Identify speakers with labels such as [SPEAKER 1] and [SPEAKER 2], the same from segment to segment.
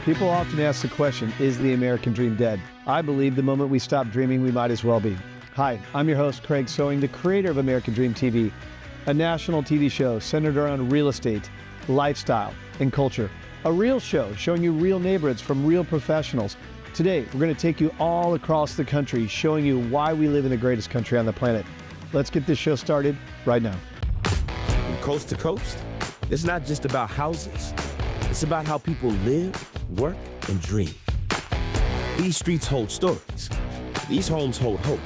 [SPEAKER 1] People often ask the question, is the American dream dead? I believe the moment we stop dreaming, we might as well be. Hi, I'm your host, Craig Sewing, the creator of American Dream TV, a national TV show centered around real estate, lifestyle, and culture. A real show showing you real neighborhoods from real professionals. Today, we're going to take you all across the country, showing you why we live in the greatest country on the planet. Let's get this show started right now.
[SPEAKER 2] From coast to coast, it's not just about houses. It's about how people live, work, and dream. These streets hold stories. These homes hold hope.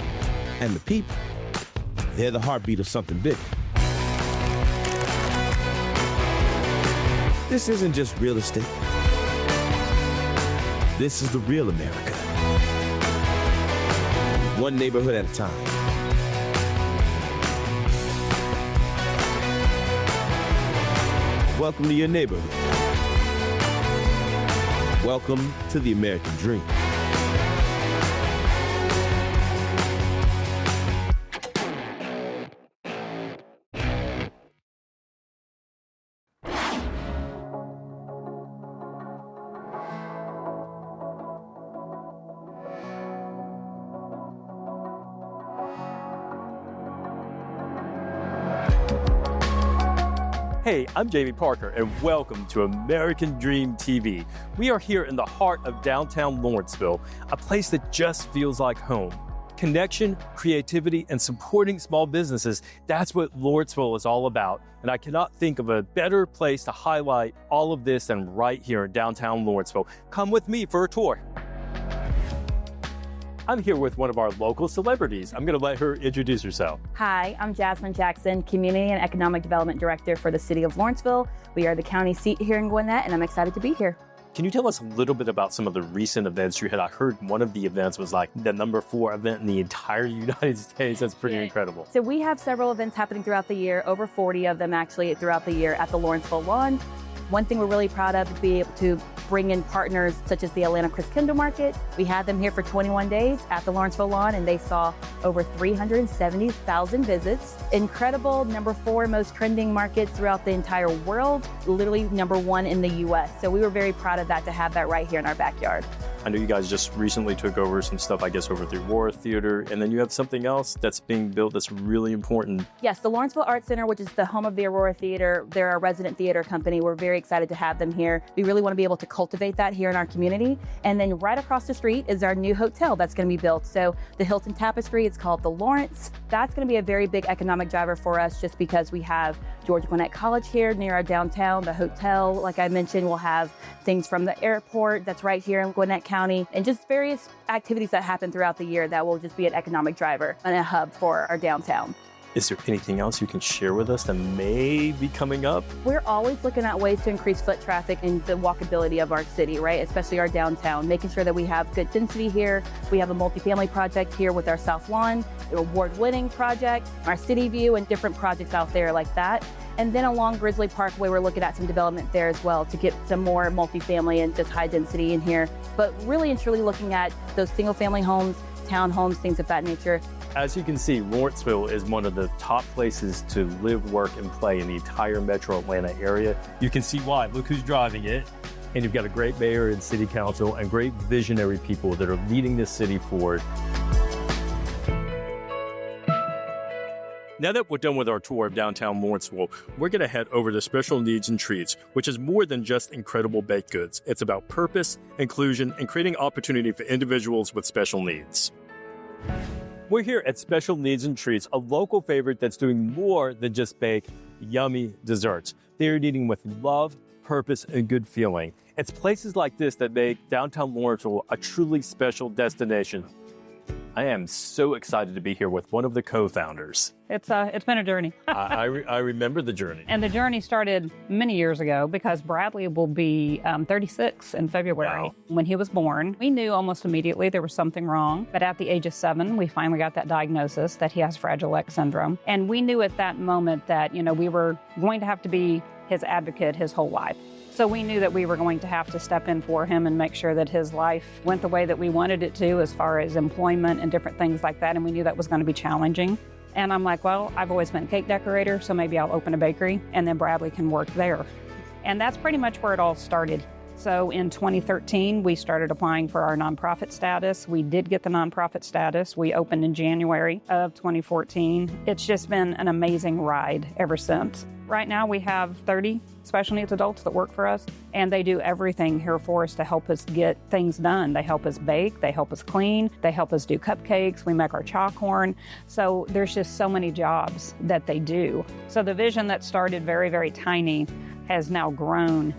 [SPEAKER 2] And the people, they're the heartbeat of something bigger. This isn't just real estate. This is the real America. One neighborhood at a time. Welcome to your neighborhood. Welcome to the American Dream.
[SPEAKER 3] Hey, I'm Jamie Parker, and welcome to American Dream TV. We are here in the heart of downtown Lawrenceville, a place that just feels like home. Connection, creativity, and supporting small businesses, that's what Lawrenceville is all about. And I cannot think of a better place to highlight all of this than right here in downtown Lawrenceville. Come with me for a tour. I'm here with one of our local celebrities. I'm going to let her introduce herself.
[SPEAKER 4] Hi, I'm Jasmine Jackson, Community and Economic Development Director for the City of Lawrenceville. We are the county seat here in Gwinnett, and I'm excited to be here.
[SPEAKER 3] Can you tell us a little bit about some of the recent events you had? I heard one of the events was like the #4 event in the entire United States. That's pretty incredible.
[SPEAKER 4] So we have several events happening throughout the year, over 40 of them actually throughout the year at the Lawrenceville Lawn. One thing we're really proud of is be able to bring in partners such as the Atlanta Chris Kendall Market. We had them here for 21 days at the Lawrenceville Lawn, and they saw over 370,000 visits. Incredible, #4 most trending market throughout the entire world, literally #1 in the US. So we were very proud of that, to have that right here in our backyard.
[SPEAKER 3] I know you guys just recently took over some stuff, I guess, over at the Aurora Theater, and then you have something else that's being built that's really important.
[SPEAKER 4] Yes, the Lawrenceville Art Center, which is the home of the Aurora Theater. They're our resident theater company. We're very excited to have them here. We really want to be able to cultivate that here in our community. And then right across the street is our new hotel that's going to be built. So the Hilton Tapestry, it's called the Lawrence. That's going to be a very big economic driver for us, just because we have George Gwinnett College here near our downtown. The hotel, like I mentioned, will have things from the airport that's right here in Gwinnett County, and just various activities that happen throughout the year that will just be an economic driver and a hub for our downtown.
[SPEAKER 3] Is there anything else you can share with us that may be coming up?
[SPEAKER 4] We're always looking at ways to increase foot traffic and the walkability of our city, right? Especially our downtown, making sure that we have good density here. We have a multifamily project here with our South Lawn, an award-winning project, our City View, and different projects out there like that. And then along Grizzly Parkway, we're looking at some development there as well to get some more multifamily and just high density in here. But really and truly looking at those single family homes, townhomes, things of that nature.
[SPEAKER 3] As you can see, Lawrenceville is one of the top places to live, work, and play in the entire metro Atlanta area. You can see why. Look who's driving it. And you've got a great mayor and city council and great visionary people that are leading this city forward. Now that we're done with our tour of downtown Lawrenceville, we're going to head over to Special Needs and Treats, which is more than just incredible baked goods. It's about purpose, inclusion, and creating opportunity for individuals with special needs. We're here at Special Needs and Treats, a local favorite that's doing more than just bake yummy desserts. They're eating with love, purpose, and good feeling. It's places like this that make downtown Lawrenceville a truly special destination. I am so excited to be here with one of the co-founders.
[SPEAKER 5] It's been a journey.
[SPEAKER 3] I remember the journey.
[SPEAKER 5] And the journey started many years ago, because Bradley will be 36 in February.
[SPEAKER 3] Wow.
[SPEAKER 5] When he was born, we knew almost immediately there was something wrong. But at the age of 7, we finally got that diagnosis that he has Fragile X syndrome. And we knew at that moment that, we were going to have to be his advocate his whole life. So we knew that we were going to have to step in for him and make sure that his life went the way that we wanted it to, as far as employment and different things like that. And we knew that was going to be challenging. And I'm like, well, I've always been a cake decorator, so maybe I'll open a bakery and then Bradley can work there. And that's pretty much where it all started. So in 2013, we started applying for our nonprofit status. We did get the nonprofit status. We opened in January of 2014. It's just been an amazing ride ever since. Right now, we have 30 special needs adults that work for us, and they do everything here for us to help us get things done. They help us bake, they help us clean, they help us do cupcakes, we make our chalkhorn. So there's just so many jobs that they do. So the vision that started very, very tiny has now grown.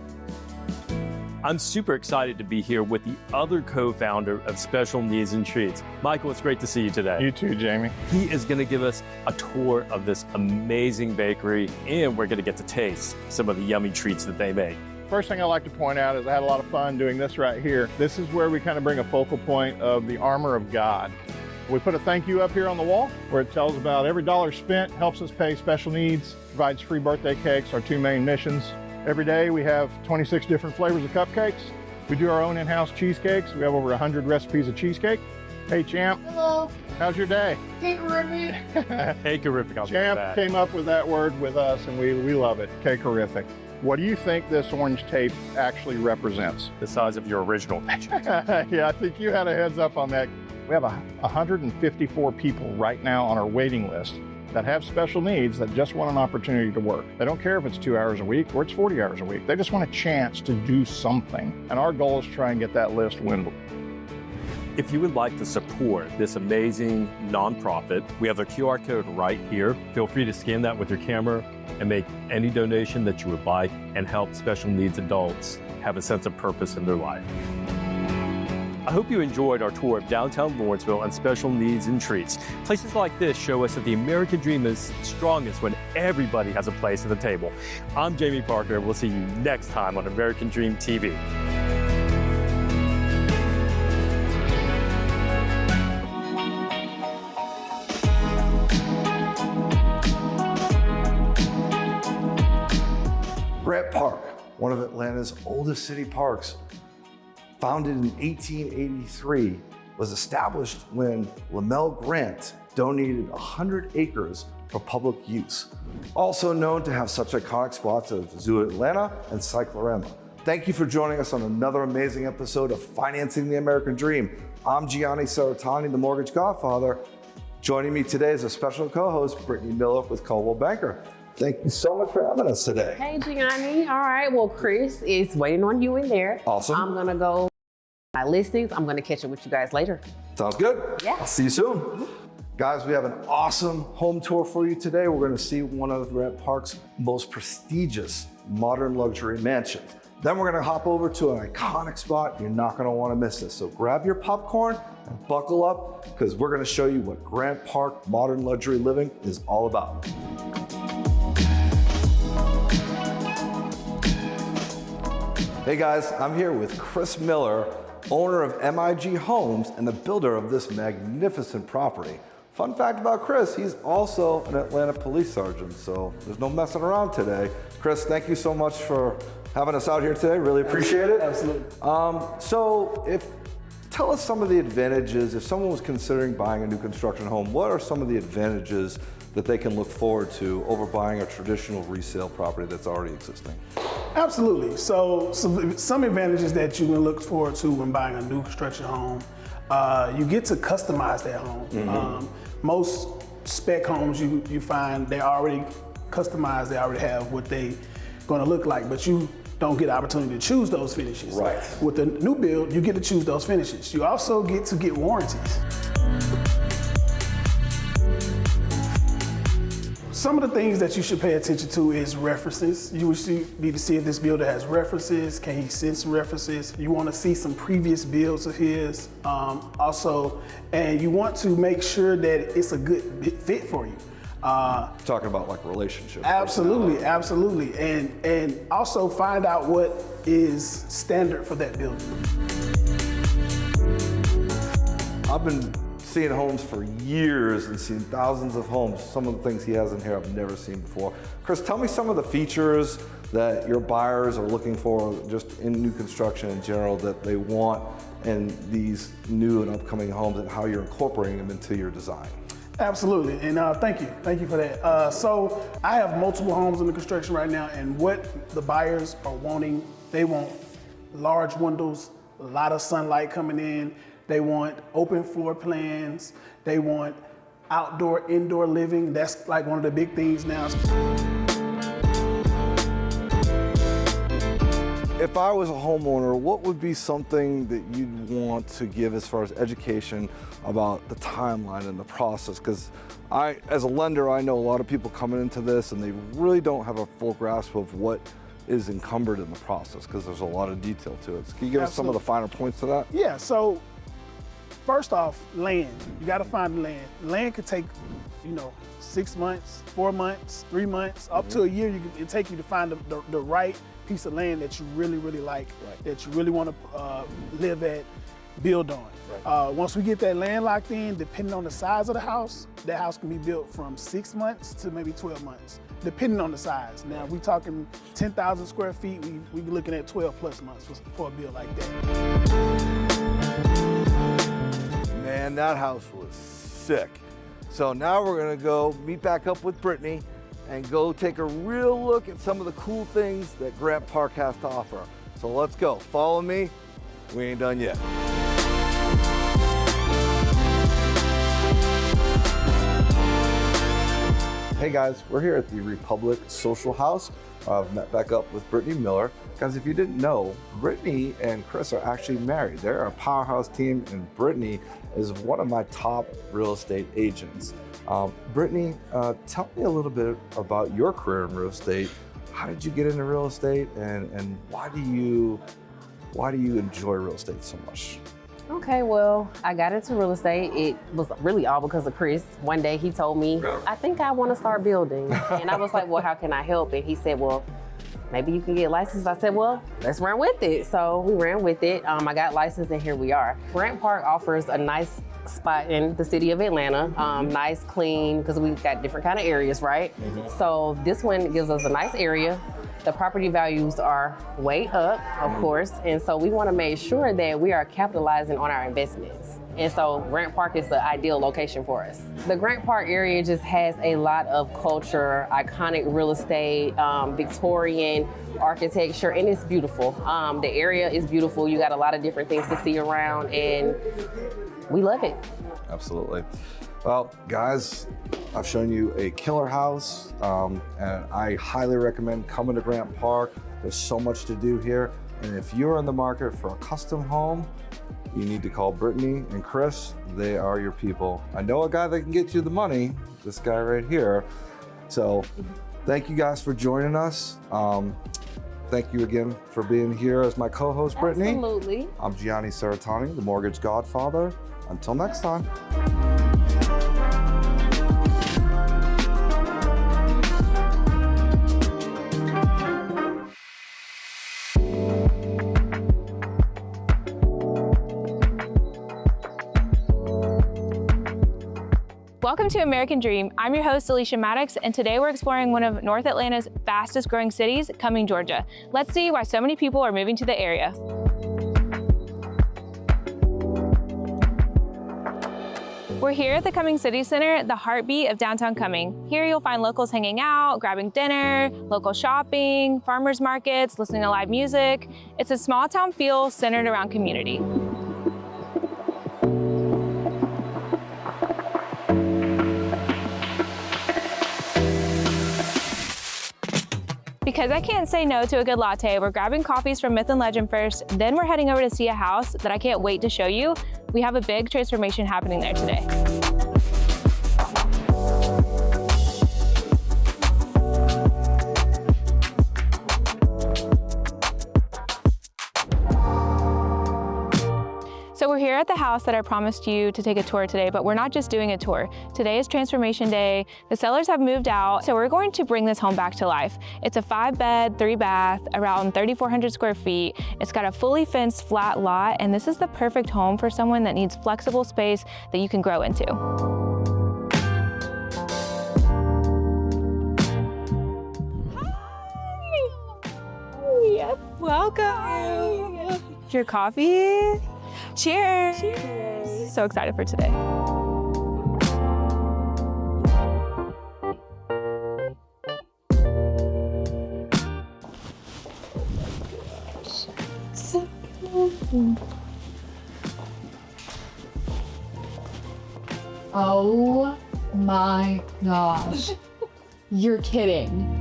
[SPEAKER 3] I'm super excited to be here with the other co-founder of Special Needs and Treats. Michael, it's great to see you today.
[SPEAKER 6] You too, Jamie.
[SPEAKER 3] He is going to give us a tour of this amazing bakery, and we're going to get to taste some of the yummy treats that they make.
[SPEAKER 6] First thing I like to point out is I had a lot of fun doing this right here. This is where we kind of bring a focal point of the armor of God. We put a thank you up here on the wall where it tells about every dollar spent helps us pay special needs, provides free birthday cakes, our two main missions. Every day we have 26 different flavors of cupcakes. We do our own in-house cheesecakes. We have over 100 recipes of cheesecake. Hey, Champ.
[SPEAKER 7] Hello.
[SPEAKER 6] How's your day?
[SPEAKER 7] Cake-rific.
[SPEAKER 3] Cake-rific, I'll take
[SPEAKER 6] Champ
[SPEAKER 3] that.
[SPEAKER 6] came up with that word with us, and we love it. Cake-rific. What do you think this orange tape actually represents?
[SPEAKER 3] The size of your original picture.
[SPEAKER 6] Yeah, I think you had a heads up on that. We have 154 people right now on our waiting list that have special needs that just want an opportunity to work. They don't care if it's 2 hours a week or it's 40 hours a week. They just want a chance to do something. And our goal is to try and get that list dwindled.
[SPEAKER 3] If you would like to support this amazing nonprofit, we have a QR code right here. Feel free to scan that with your camera and make any donation that you would like and help special needs adults have a sense of purpose in their life. I hope you enjoyed our tour of downtown Lawrenceville and Special Needs and Treats. Places like this show us that the American dream is strongest when everybody has a place at the table. I'm Jamie Parker. We'll see you next time on American Dream TV.
[SPEAKER 8] Grant Park, one of Atlanta's oldest city parks, founded in 1883, was established when Lamell Grant donated 100 acres for public use. Also known to have such iconic spots as Zoo Atlanta and Cyclorama. Thank you for joining us on another amazing episode of Financing the American Dream. I'm Gianni Cerretani, the Mortgage Godfather. Joining me today is a special co-host, Brittany Miller with Coldwell Banker. Thank you so much for having us today.
[SPEAKER 7] Hey, Gianni. All right. Well, Chris is waiting on you in there.
[SPEAKER 8] Awesome.
[SPEAKER 7] I'm going to go my listings. I'm going to catch up with you guys later.
[SPEAKER 8] Sounds good.
[SPEAKER 7] Yeah.
[SPEAKER 8] I'll see you soon. Guys, we have an awesome home tour for you today. We're going to see one of Grant Park's most prestigious modern luxury mansions. Then we're going to hop over to an iconic spot. You're not going to want to miss this. So grab your popcorn and buckle up because we're going to show you what Grant Park modern luxury living is all about. Hey guys, I'm here with Chris Miller, owner of MIG Homes and the builder of this magnificent property. Fun fact about Chris, he's also an Atlanta police sergeant, so there's no messing around today. Chris, thank you so much for having us out here today. Really appreciate it.
[SPEAKER 9] Absolutely.
[SPEAKER 8] Tell us some of the advantages, if someone was considering buying a new construction home, what are some of the advantages that they can look forward to over buying a traditional resale property that's already existing?
[SPEAKER 9] Absolutely. So some advantages that you can look forward to when buying a new construction home, you get to customize that home.
[SPEAKER 8] Mm-hmm.
[SPEAKER 9] Most spec homes you find they're already customized, they already have what they gonna look like, but you don't get the opportunity to choose those finishes.
[SPEAKER 8] Right.
[SPEAKER 9] With the new build, you get to choose those finishes. You also get to get warranties. Some of the things that you should pay attention to is references. You need to see if this builder has references. Can he send some references? You want to see some previous builds of his also, and you want to make sure that it's a good fit for you.
[SPEAKER 8] Talking about like relationships.
[SPEAKER 9] Absolutely, absolutely. And also find out what is standard for that building.
[SPEAKER 8] I've been seeing homes for years and seen thousands of homes. Some of the things he has in here I've never seen before. Chris, tell me some of the features that your buyers are looking for just in new construction in general that they want in these new and upcoming homes and how you're incorporating them into your design.
[SPEAKER 9] Absolutely, and thank you for that. So I have multiple homes under construction right now, and what the buyers are wanting, they want large windows, a lot of sunlight coming in. They want open floor plans. They want outdoor, indoor living. That's like one of the big things now.
[SPEAKER 8] If I was a homeowner, what would be something that you'd want to give as far as education about the timeline and the process? Because as a lender, I know a lot of people coming into this and they really don't have a full grasp of what is encumbered in the process because there's a lot of detail to it. So can you give us some of the finer points to that?
[SPEAKER 9] Yeah, so first off, land. You gotta find the land. Land could take, 6 months, 4 months, 3 months, up to a year. It take you to find the right piece of land that you really, really like, that you really want to live at, build on. Once we get that land locked in, depending on the size of the house, that house can be built from 6 months to maybe 12 months, depending on the size. Now, if we're talking 10,000 square feet, we're looking at 12 plus months for a build like that.
[SPEAKER 8] Man, that house was sick. So now we're gonna go meet back up with Brittany and go take a real look at some of the cool things that Grant Park has to offer. So let's go, follow me. We ain't done yet. Hey guys, we're here at the Republic Social House. I've met back up with Brittany Miller. Guys, if you didn't know, Brittany and Chris are actually married. They're a powerhouse team, and Brittany is one of my top real estate agents. Brittany, tell me a little bit about your career in real estate. How did you get into real estate, and why do you enjoy real estate so much?
[SPEAKER 7] Okay, well, I got into real estate. It was really all because of Chris. One day he told me, I think I want to start building. And I was like, well, how can I help? And he said, well, maybe you can get licensed. I said, well, let's run with it. So we ran with it. I got licensed and here we are. Grant Park offers a nice spot in the city of Atlanta. Nice, clean, because we've got different kind of areas, right? So this one gives us a nice area. The property values are way up, of course, and so we want to make sure that we are capitalizing on our investments. And so Grant Park is the ideal location for us. The Grant Park area just has a lot of culture, iconic real estate, Victorian architecture, and it's beautiful. The area is beautiful. You got a lot of different things to see around, and we love it.
[SPEAKER 8] Absolutely. Well, guys, I've shown you a killer house, and I highly recommend coming to Grant Park. There's so much to do here. And if you're in the market for a custom home, you need to call Brittany and Chris. They are your people. I know a guy that can get you the money, this guy right here. So thank you guys for joining us. Thank you again for being here as my co-host, Brittany.
[SPEAKER 7] Absolutely.
[SPEAKER 8] I'm Gianni Cerretani, the mortgage godfather. Until next time.
[SPEAKER 10] Welcome to American Dream. I'm your host, Alicia Maddox, and today we're exploring one of North Atlanta's fastest growing cities, Cumming, Georgia. Let's see why so many people are moving to the area. We're here at the Cumming City Center, the heartbeat of downtown Cumming. Here you'll find locals hanging out, grabbing dinner, local shopping, farmers markets, listening to live music. It's a small town feel centered around community. Because I can't say no to a good latte, we're grabbing coffees from Myth and Legend first, then we're heading over to see a house that I can't wait to show you. We have a big transformation happening there today. So we're here at the house that I promised you to take a tour today, but we're not just doing a tour. Today is transformation day. The sellers have moved out, so we're going to bring this home back to life. It's a 5-bed, 3-bath, around 3,400 square feet. It's got a fully fenced flat lot, and this is the perfect home for someone that needs flexible space that you can grow into. Hi! Welcome! Your coffee? Cheers! Cheers! So excited for today. So
[SPEAKER 11] Oh my gosh. You're kidding.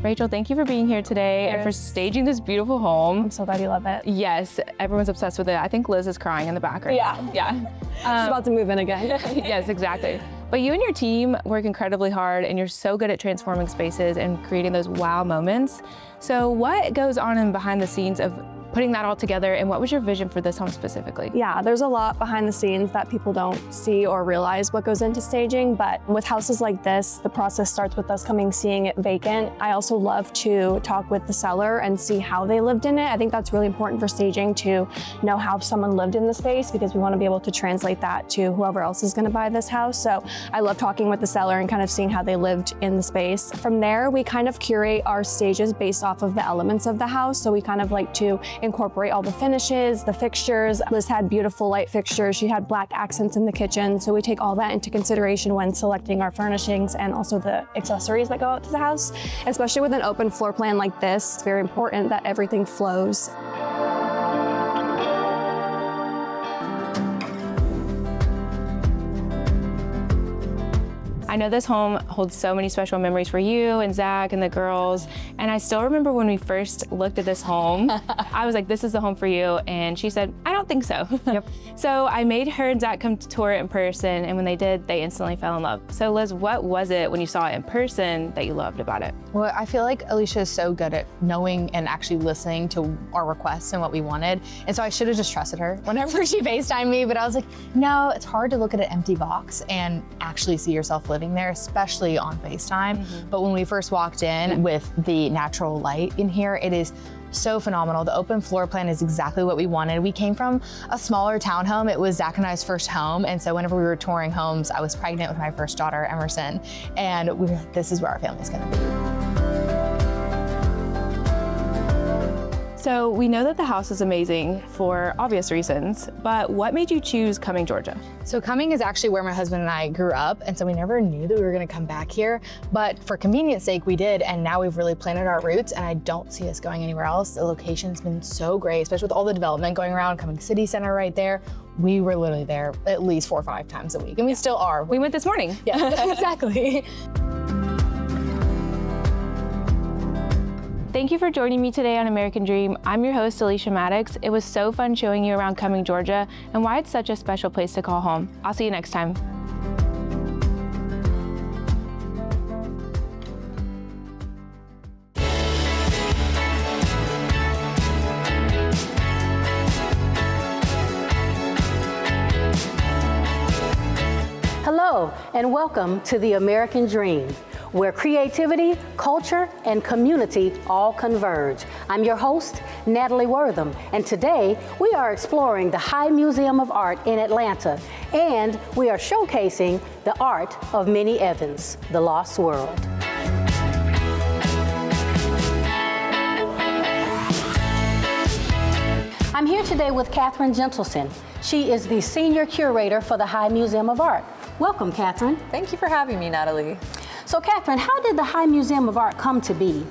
[SPEAKER 10] Rachel, thank you for being here today and for staging this beautiful home.
[SPEAKER 12] I'm so glad you love it.
[SPEAKER 10] Yes, everyone's obsessed with it. I think Liz is crying in the back right now. Yeah.
[SPEAKER 12] She's about to move in again.
[SPEAKER 10] Yes, exactly. But you and your team work incredibly hard and you're so good at transforming spaces and creating those wow moments. So what goes on in behind the scenes of putting that all together, and what was your vision for this home specifically?
[SPEAKER 12] Yeah, there's a lot behind the scenes that people don't see or realize what goes into staging, but with houses like this, the process starts with us seeing it vacant. I also love to talk with the seller and see how they lived in it. I think that's really important for staging, to know how someone lived in the space, because we want to be able to translate that to whoever else is going to buy this house. So I love talking with the seller and kind of seeing how they lived in the space. From there, we kind of curate our stages based off of the elements of the house. So we kind of like to incorporate all the finishes, the fixtures. Liz had beautiful light fixtures. She had black accents in the kitchen. So we take all that into consideration when selecting our furnishings and also the accessories that go out to the house. Especially with an open floor plan like this, it's very important that everything flows.
[SPEAKER 10] I know this home holds so many special memories for you and Zach and the girls. And I still remember when we first looked at this home, I was like, this is the home for you. And she said, I don't think so. Yep. So I made her and Zach come to tour it in person. And when they did, they instantly fell in love. So Liz, what was it when you saw it in person that you loved about it?
[SPEAKER 11] Well, I feel like Alicia is so good at knowing and actually listening to our requests and what we wanted. And so I should have just trusted her whenever she FaceTimed me, but I was like, no, it's hard to look at an empty box and actually see yourself living there, especially on FaceTime. But when we first walked in with the natural light in here, it is so phenomenal. The open floor plan is exactly what we wanted. We came from a smaller townhome. It was Zach and I's first home. And so whenever we were touring homes, I was pregnant with my first daughter, Emerson. And we were like, this is where our family's gonna be.
[SPEAKER 10] So we know that the house is amazing for obvious reasons, but what made you choose Cumming, Georgia?
[SPEAKER 11] So Cumming is actually where my husband and I grew up, and so we never knew that we were gonna come back here, but for convenience sake, we did, and now we've really planted our roots, and I don't see us going anywhere else. The location's been so great, especially with all the development going around, Cumming City Center right there. We were literally there at least 4 or 5 times a week, and we still are.
[SPEAKER 10] We went this morning.
[SPEAKER 11] Yeah, exactly.
[SPEAKER 10] Thank you for joining me today on American Dream. I'm your host, Alicia Maddox. It was so fun showing you around Cumming, Georgia, and why it's such a special place to call home. I'll see you next time.
[SPEAKER 13] Hello, and welcome to the American Dream, where creativity, culture, and community all converge. I'm your host, Natalie Wortham, and today we are exploring the High Museum of Art in Atlanta, and we are showcasing the art of Minnie Evans, The Lost World. I'm here today with Catherine Gentleson. She is the Senior Curator for the High Museum of Art. Welcome, Catherine.
[SPEAKER 14] Thank you for having me, Natalie.
[SPEAKER 13] So Catherine, how did the High Museum of Art come to be?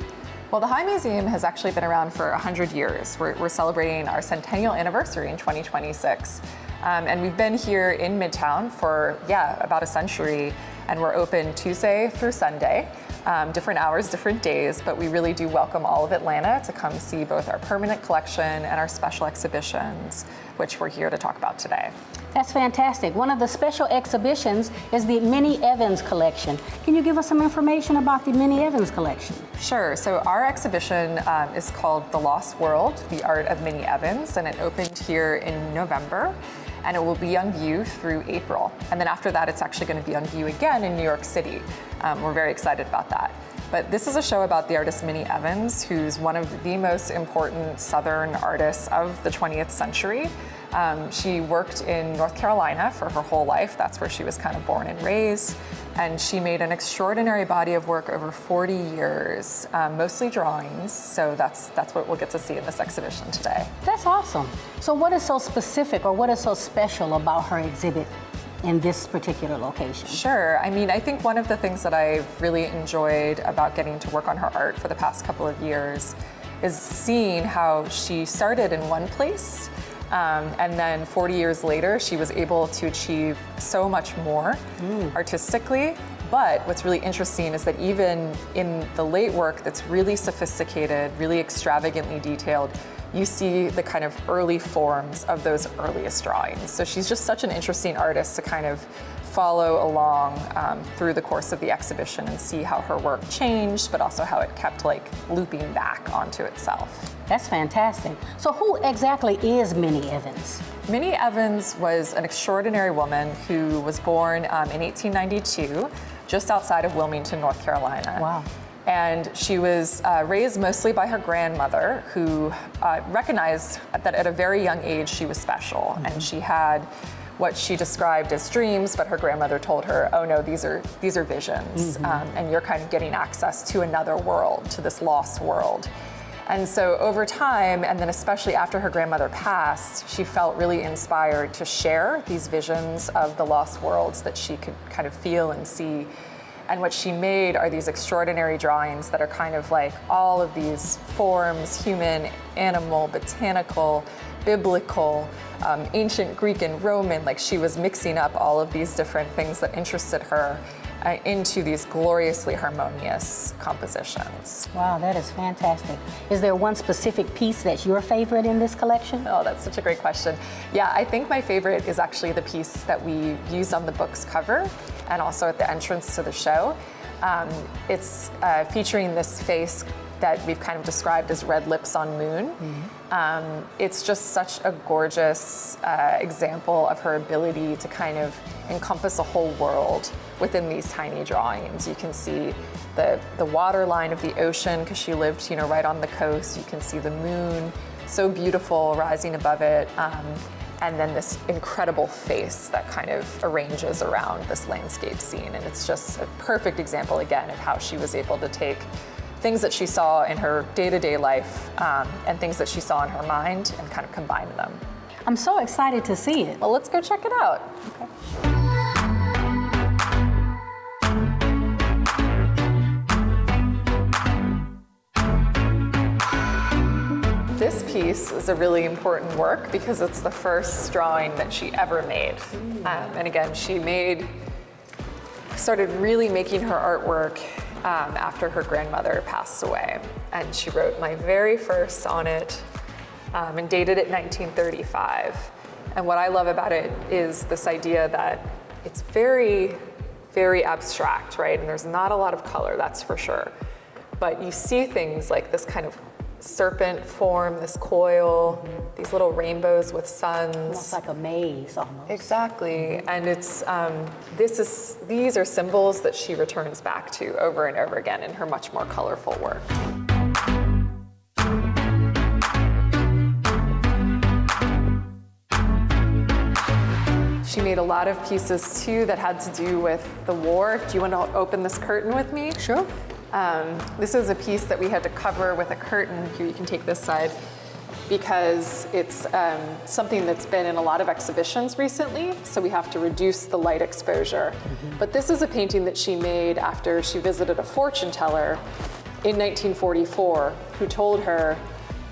[SPEAKER 14] Well, the High Museum has actually been around for 100 years. We're celebrating our centennial anniversary in 2026. And we've been here in Midtown for, about a century. And we're open Tuesday through Sunday, different hours, different days, but we really do welcome all of Atlanta to come see both our permanent collection and our special exhibitions, which we're here to talk about today.
[SPEAKER 13] That's fantastic. One of the special exhibitions is the Minnie Evans collection. Can you give us some information about the Minnie Evans collection?
[SPEAKER 14] Sure. So our exhibition is called The Lost World, The Art of Minnie Evans, and it opened here in November, and it will be on view through April. And then after that, it's actually going to be on view again in New York City. We're very excited about that. But this is a show about the artist Minnie Evans, who's one of the most important Southern artists of the 20th century. She worked in North Carolina for her whole life. That's where she was kind of born and raised. And she made an extraordinary body of work over 40 years, mostly drawings. So that's what we'll get to see in this exhibition today.
[SPEAKER 13] That's awesome. So what is so specific or what is so special about her exhibit? in this particular location?
[SPEAKER 14] Sure. I mean, I think one of the things that I've really enjoyed about getting to work on her art for the past couple of years is seeing how she started in one place, and then 40 years later, she was able to achieve so much more artistically. But what's really interesting is that even in the late work that's really sophisticated, really extravagantly detailed, you see the kind of early forms of those earliest drawings. So she's just such an interesting artist to kind of follow along through the course of the exhibition and see how her work changed, but also how it kept like looping back onto itself.
[SPEAKER 13] That's fantastic. So who exactly is Minnie Evans?
[SPEAKER 14] Minnie Evans was an extraordinary woman who was born in 1892, just outside of Wilmington, North Carolina.
[SPEAKER 13] Wow.
[SPEAKER 14] And she was raised mostly by her grandmother, who recognized that at a very young age she was special, and she had what she described as dreams, but her grandmother told her, oh no, these are visions, and you're kind of getting access to another world, to this lost world. And so over time, and then especially after her grandmother passed, she felt really inspired to share these visions of the lost worlds that she could kind of feel and see. And what she made are these extraordinary drawings that are kind of like all of these forms, human, animal, botanical, biblical, ancient Greek and Roman. Like she was mixing up all of these different things that interested her into these gloriously harmonious compositions.
[SPEAKER 13] Wow, that is fantastic. Is there one specific piece that's your favorite in this collection?
[SPEAKER 14] Oh, that's such a great question. Yeah, I think my favorite is actually the piece that we used on the book's cover and also at the entrance to the show. It's featuring this face that we've kind of described as red lips on moon. It's just such a gorgeous example of her ability to kind of encompass a whole world within these tiny drawings. You can see the water line of the ocean because she lived, right on the coast. You can see the moon, so beautiful, rising above it. And then this incredible face that kind of arranges around this landscape scene. And it's just a perfect example, again, of how she was able to take things that she saw in her day-to-day life and things that she saw in her mind and kind of combine them.
[SPEAKER 13] I'm so excited to see it.
[SPEAKER 14] Well, let's go check it out. Okay. This piece is a really important work because it's the first drawing that she ever made. And again, she started really making her artwork after her grandmother passed away. And she wrote my very first sonnet and dated it 1935. And what I love about it is this idea that it's very, very abstract, right? And there's not a lot of color, that's for sure. But you see things like this kind of serpent form, this coil, these little rainbows with suns.
[SPEAKER 13] Almost like a maze, almost.
[SPEAKER 14] Exactly, and it's these are symbols that she returns back to over and over again in her much more colorful work. She made a lot of pieces too that had to do with the war. Do you want to open this curtain with me?
[SPEAKER 13] Sure.
[SPEAKER 14] This is a piece that we had to cover with a curtain. Here, you can take this side, because it's something that's been in a lot of exhibitions recently, so we have to reduce the light exposure. But this is a painting that she made after she visited a fortune teller in 1944 who told her,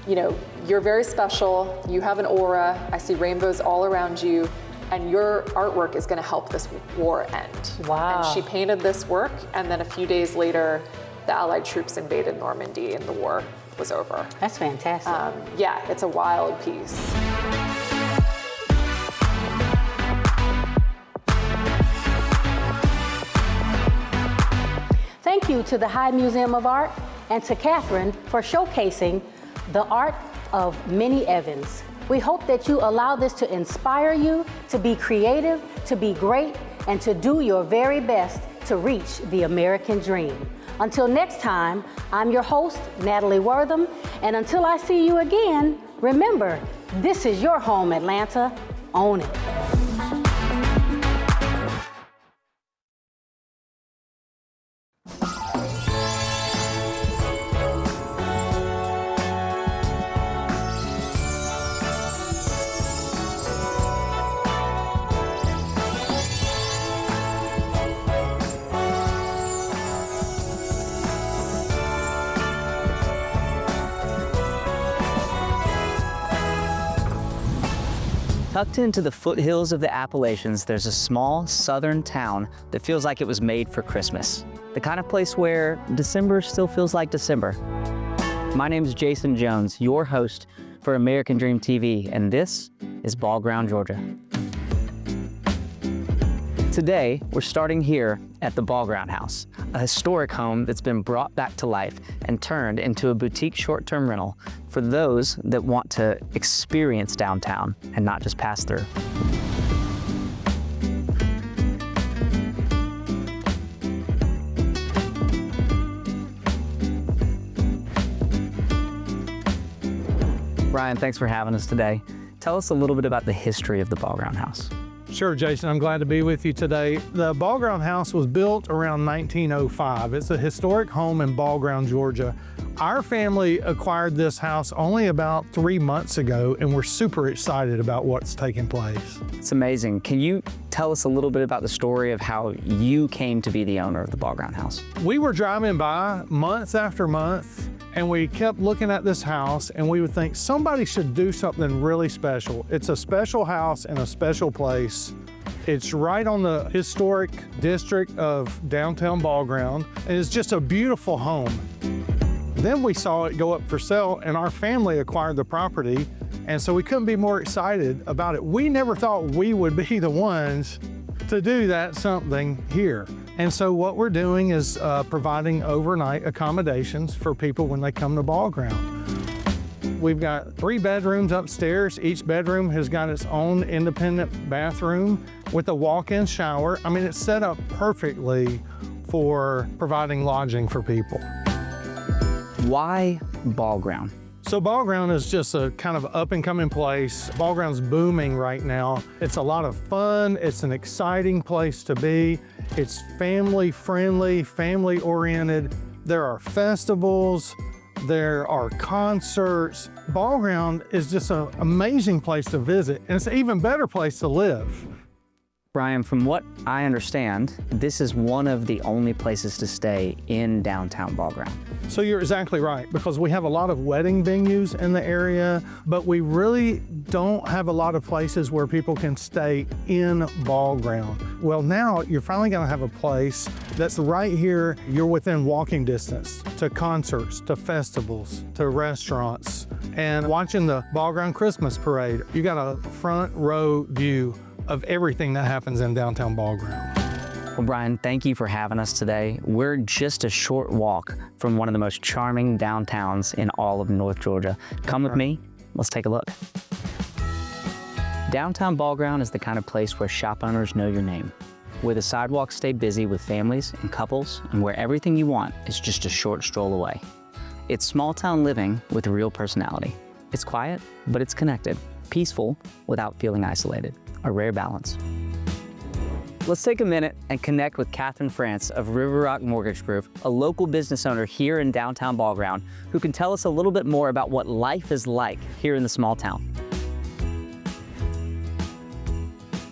[SPEAKER 14] you're very special, you have an aura, I see rainbows all around you, and your artwork is going to help this war end.
[SPEAKER 13] Wow.
[SPEAKER 14] And she painted this work, and then a few days later, the Allied troops invaded Normandy and the war was over.
[SPEAKER 13] That's fantastic.
[SPEAKER 14] Yeah, it's a wild piece.
[SPEAKER 13] Thank you to the High Museum of Art and to Catherine for showcasing the art of Minnie Evans. We hope that you allow this to inspire you to be creative, to be great, and to do your very best to reach the American dream. Until next time, I'm your host, Natalie Wortham, and until I see you again, remember, this is your home, Atlanta. Own it.
[SPEAKER 15] Tucked into the foothills of the Appalachians, there's a small southern town that feels like it was made for Christmas. The kind of place where December still feels like December. My name is Jason Jones, your host for American Dream TV, and this is Ball Ground, Georgia. Today, we're starting here at the Ball Ground House, a historic home that's been brought back to life and turned into a boutique short-term rental for those that want to experience downtown and not just pass through. Brian, thanks for having us today. Tell us a little bit about the history of the Ball Ground House.
[SPEAKER 16] Sure, Jason, I'm glad to be with you today. The Ball Ground House was built around 1905. It's a historic home in Ball Ground, Georgia. Our family acquired this house only about 3 months ago, and we're super excited about what's taking place.
[SPEAKER 15] It's amazing. Can you tell us a little bit about the story of how you came to be the owner of the Ball Ground House?
[SPEAKER 16] We were driving by month after month, and we kept looking at this house, and we would think somebody should do something really special. It's a special house in a special place. It's right on the historic district of downtown Ball Ground, and it's just a beautiful home. Then we saw it go up for sale, and our family acquired the property, and so we couldn't be more excited about it. We never thought we would be the ones to do that something here. And so what we're doing is providing overnight accommodations for people when they come to Ball Ground. We've got 3 bedrooms upstairs. Each bedroom has got its own independent bathroom with a walk-in shower. I mean, it's set up perfectly for providing lodging for people.
[SPEAKER 15] Why Ball Ground?
[SPEAKER 16] So Ball Ground is just a kind of up-and-coming place. Ball Ground's booming right now. It's a lot of fun. It's an exciting place to be. It's family-friendly, family-oriented. There are festivals. There are concerts. Ball Ground is just an amazing place to visit, and it's an even better place to live.
[SPEAKER 15] Brian, from what I understand, this is one of the only places to stay in downtown Ball Ground.
[SPEAKER 16] So you're exactly right, because we have a lot of wedding venues in the area, but we really don't have a lot of places where people can stay in Ball Ground. Well, now you're finally gonna have a place that's right here. You're within walking distance to concerts, to festivals, to restaurants, and watching the Ball Ground Christmas Parade. You got a front row view of everything that happens in downtown Ball Ground.
[SPEAKER 15] Well, Brian, thank you for having us today. We're just a short walk from one of the most charming downtowns in all of North Georgia. Come with me, let's take a look. Downtown Ball Ground is the kind of place where shop owners know your name, where the sidewalks stay busy with families and couples, and where everything you want is just a short stroll away. It's small town living with a real personality. It's quiet, but it's connected, peaceful without feeling isolated. A rare balance. Let's take a minute and connect with Catherine France of River Rock Mortgage Group, a local business owner here in downtown Ball Ground, who can tell us a little bit more about what life is like here in the small town.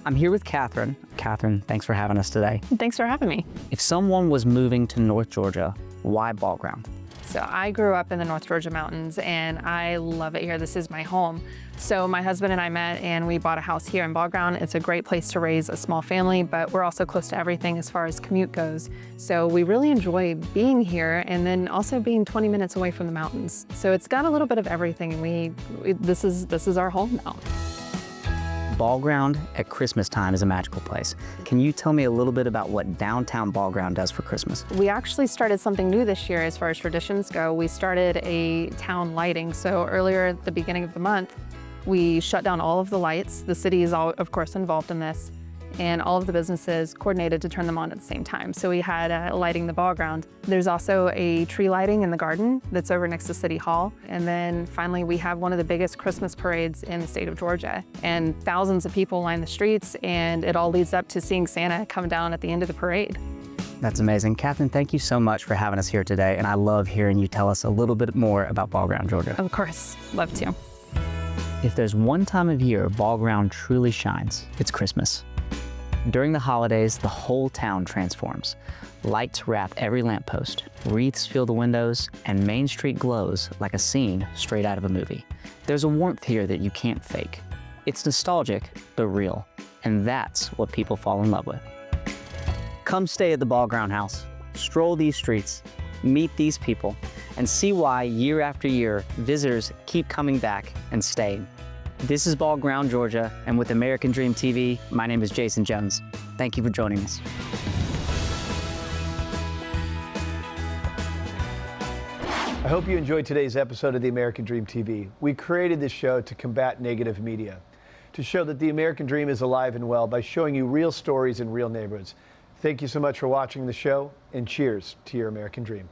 [SPEAKER 15] I'm here with Catherine. Catherine, thanks for having us today.
[SPEAKER 10] Thanks for having me.
[SPEAKER 15] If someone was moving to North Georgia, why Ball Ground?
[SPEAKER 10] So I grew up in the North Georgia mountains and I love it here. This is my home. So my husband and I met and we bought a house here in Ball Ground. It's a great place to raise a small family, but we're also close to everything as far as commute goes. So we really enjoy being here and then also being 20 minutes away from the mountains. So it's got a little bit of everything and this is our home now.
[SPEAKER 15] Ball Ground at Christmas time is a magical place. Can you tell me a little bit about what downtown Ball Ground does for Christmas?
[SPEAKER 10] We actually started something new this year as far as traditions go. We started a town lighting. So earlier at the beginning of the month, we shut down all of the lights. The city is all, of course, involved in this. And all of the businesses coordinated to turn them on at the same time. So we had lighting the Ball Ground. There's also a tree lighting in the garden that's over next to City Hall. And then finally, we have one of the biggest Christmas parades in the state of Georgia. And thousands of people line the streets, and it all leads up to seeing Santa come down at the end of the parade.
[SPEAKER 15] That's amazing. Catherine, thank you so much for having us here today. And I love hearing you tell us a little bit more about Ball Ground, Georgia.
[SPEAKER 10] Of course, love to.
[SPEAKER 15] If there's one time of year Ball Ground truly shines, it's Christmas. During the holidays, the whole town transforms. Lights wrap every lamppost, wreaths fill the windows, and Main Street glows like a scene straight out of a movie. There's a warmth here that you can't fake. It's nostalgic, but real. And that's what people fall in love with. Come stay at the Ball Ground House, stroll these streets, meet these people, and see why year after year, visitors keep coming back and staying. This is Ball Ground, Georgia, and with American Dream TV, my name is Jason Jones. Thank you for joining us.
[SPEAKER 1] I hope you enjoyed today's episode of the American Dream TV. We created this show to combat negative media, to show that the American Dream is alive and well by showing you real stories in real neighborhoods. Thank you so much for watching the show, and cheers to your American Dream.